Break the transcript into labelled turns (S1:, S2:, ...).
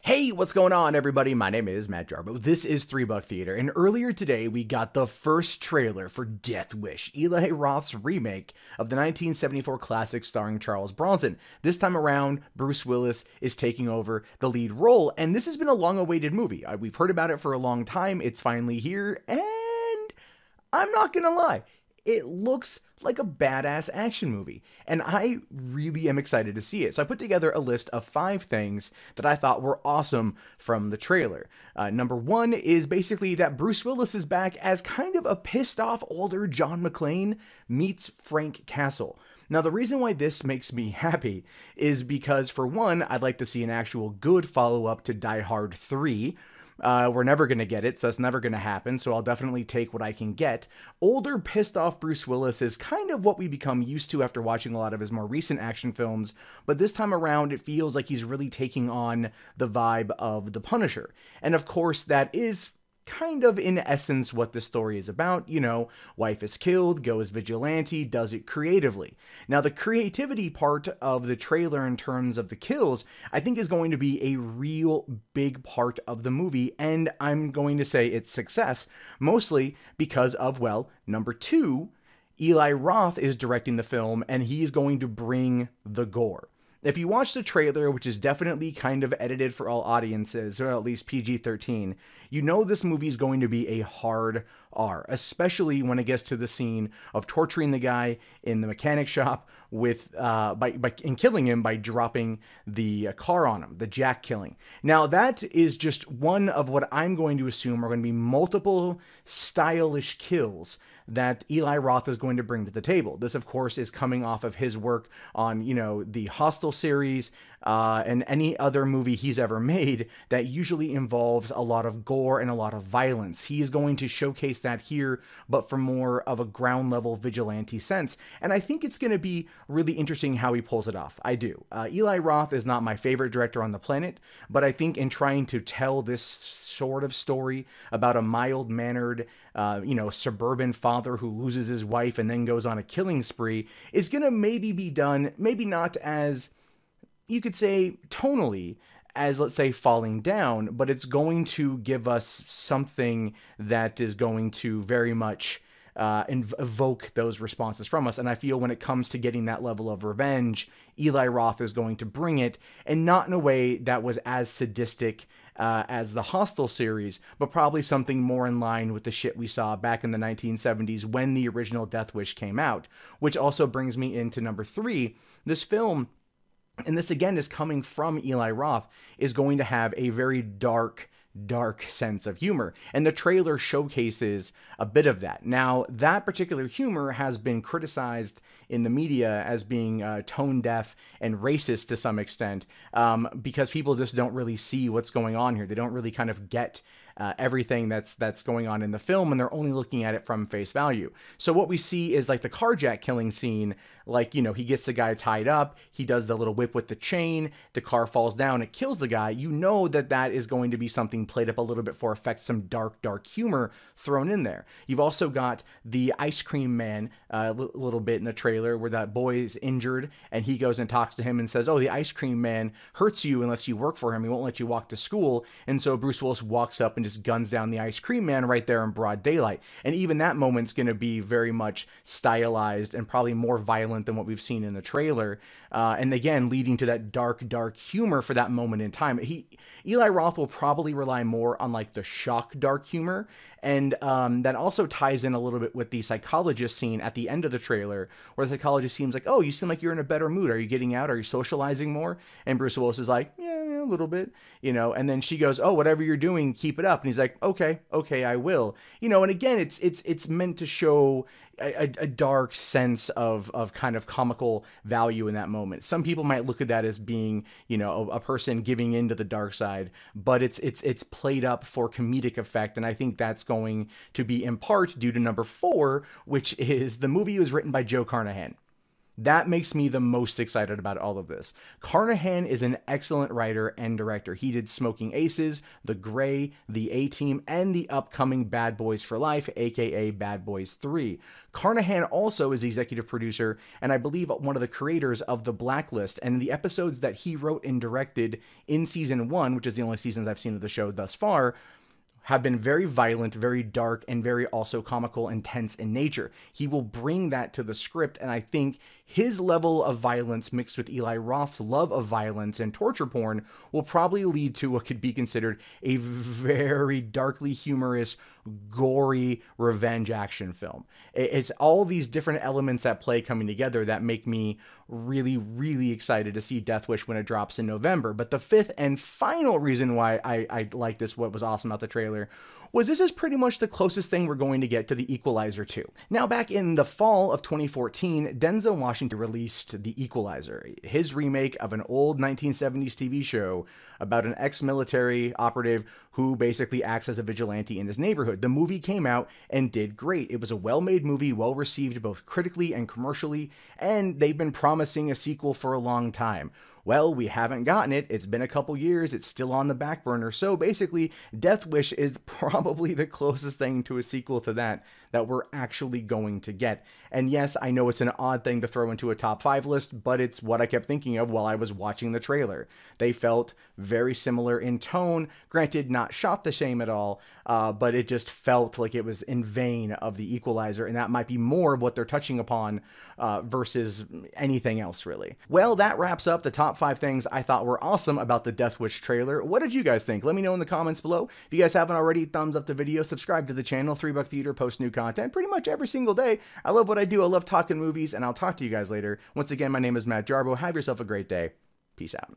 S1: Hey, what's going on, everybody? My name is Matt Jarbo. This is 3 Buck Theater, and earlier today we got the first trailer for Death Wish, Eli Roth's remake of the 1974 classic starring Charles Bronson. This time around, Bruce Willis is taking over the lead role, and this has been a long-awaited movie. We've heard about it for a long time. It's finally here, and I'm not gonna lie, it looks like a badass action movie, and I really am excited to see it. So I put together a list of 5 things that I thought were awesome from the trailer. Number 1 is basically that Bruce Willis is back as kind of a pissed off older John McClane meets Frank Castle. Now, the reason why this makes me happy is because, for one, I'd like to see an actual good follow-up to Die Hard 3. We're never going to get it, so that's never going to happen, so I'll definitely take what I can get. Older, pissed-off Bruce Willis is kind of what we become used to after watching a lot of his more recent action films, but this time around, it feels like he's really taking on the vibe of The Punisher. And of course, that is kind of in essence what the story is about. You know, wife is killed, goes vigilante, does it creatively. Now, the creativity part of the trailer in terms of the kills, I think is going to be a real big part of the movie, and I'm going to say its success, mostly because of, well, number 2, Eli Roth is directing the film, and he's going to bring the gore. If you watch the trailer, which is definitely kind of edited for all audiences, or at least PG-13, you know this movie is going to be a hard R, especially when it gets to the scene of torturing the guy in the mechanic shop with and killing him by dropping the car on him, the jack killing. Now, that is just one of what I'm going to assume are going to be multiple stylish kills that Eli Roth is going to bring to the table. This, of course, is coming off of his work on, you know, the Hostel series and any other movie he's ever made that usually involves a lot of gore and a lot of violence. He is going to showcase that here, but from more of a ground level vigilante sense. And I think it's going to be really interesting how he pulls it off. I do. Eli Roth is not my favorite director on the planet, but I think in trying to tell this sort of story about a mild-mannered, suburban father who loses his wife and then goes on a killing spree is going to maybe be done, maybe not as, you could say, tonally, as, let's say, Falling Down, but it's going to give us something that is going to very much evoke those responses from us. And I feel when it comes to getting that level of revenge, Eli Roth is going to bring it, and not in a way that was as sadistic as the Hostel series, but probably something more in line with the shit we saw back in the 1970s when the original Death Wish came out. Which also brings me into number 3. This film, and this again is coming from Eli Roth, is going to have a very dark sense of humor, and the trailer showcases a bit of that. Now, that particular humor has been criticized in the media as being tone deaf and racist to some extent, because people just don't really see what's going on here. They don't really kind of get everything that's going on in the film, and they're only looking at it from face value. So what we see is like the carjack killing scene, like, you know, he gets the guy tied up, he does the little whip with the chain, the car falls down, it kills the guy. You know that that is going to be something played up a little bit for effect, some dark humor thrown in there. You've also got the ice cream man a little bit in the trailer where that boy is injured and he goes and talks to him and says, oh, the ice cream man hurts you unless you work for him. He won't let you walk to school. And so Bruce Willis walks up and just guns down the ice cream man right there in broad daylight. And even that moment's going to be very much stylized and probably more violent than what we've seen in the trailer. And again, leading to that dark humor for that moment in time. Eli Roth will probably rely more on like the shock dark humor, and that also ties in a little bit with the psychologist scene at the end of the trailer, where the psychologist seems like, oh, you seem like you're in a better mood. Are you getting out? Are you socializing more? And Bruce Willis is like, yeah, a little bit, you know. And then she goes, oh, whatever you're doing, keep it up. And he's like, okay, I will. You know, and again, it's meant to show a dark sense of kind of comical value in that moment. Some people might look at that as being, you know, a person giving into the dark side, but it's played up for comedic effect, and I think that's going to be in part due to number 4, which is the movie was written by Joe Carnahan. That makes me the most excited about all of this. Carnahan is an excellent writer and director. He did Smoking Aces, The Grey, The A-Team, and the upcoming Bad Boys for Life, aka Bad Boys 3. Carnahan also is the executive producer and I believe one of the creators of The Blacklist, and the episodes that he wrote and directed in season 1, which is the only seasons I've seen of the show thus far, have been very violent, very dark, and very also comical and tense in nature. He will bring that to the script, and I think his level of violence mixed with Eli Roth's love of violence and torture porn will probably lead to what could be considered a very darkly humorous, gory revenge action film. It's all these different elements at play coming together that make me really, really excited to see Death Wish when it drops in November. But the fifth and final reason why I like this, what was awesome about the trailer, was this is pretty much the closest thing we're going to get to the Equalizer 2. Now, back in the fall of 2014, Denzel Washington released The Equalizer, his remake of an old 1970s TV show about an ex-military operative who basically acts as a vigilante in his neighborhood. The movie came out and did great. It was a well-made movie, well-received both critically and commercially, and they've been promising a sequel for a long time. Well, we haven't gotten it. It's been a couple years. It's still on the back burner. So basically, Death Wish is probably the closest thing to a sequel to that we're actually going to get. And yes, I know it's an odd thing to throw into a top 5 list, but it's what I kept thinking of while I was watching the trailer. They felt very similar in tone. Granted, not shot the same at all, but it just felt like it was in vein of The Equalizer, and that might be more of what they're touching upon versus anything else, really. Well, that wraps up the top 5 things I thought were awesome about the Death Wish trailer. What did you guys think? Let me know in the comments below. If you guys haven't already, thumbs up the video, subscribe to the channel. 3 Buck Theater posts new content pretty much every single day. I love what I do. I love talking movies, and I'll talk to you guys later. Once again, my name is Matt Jarbo. Have yourself a great day. Peace out.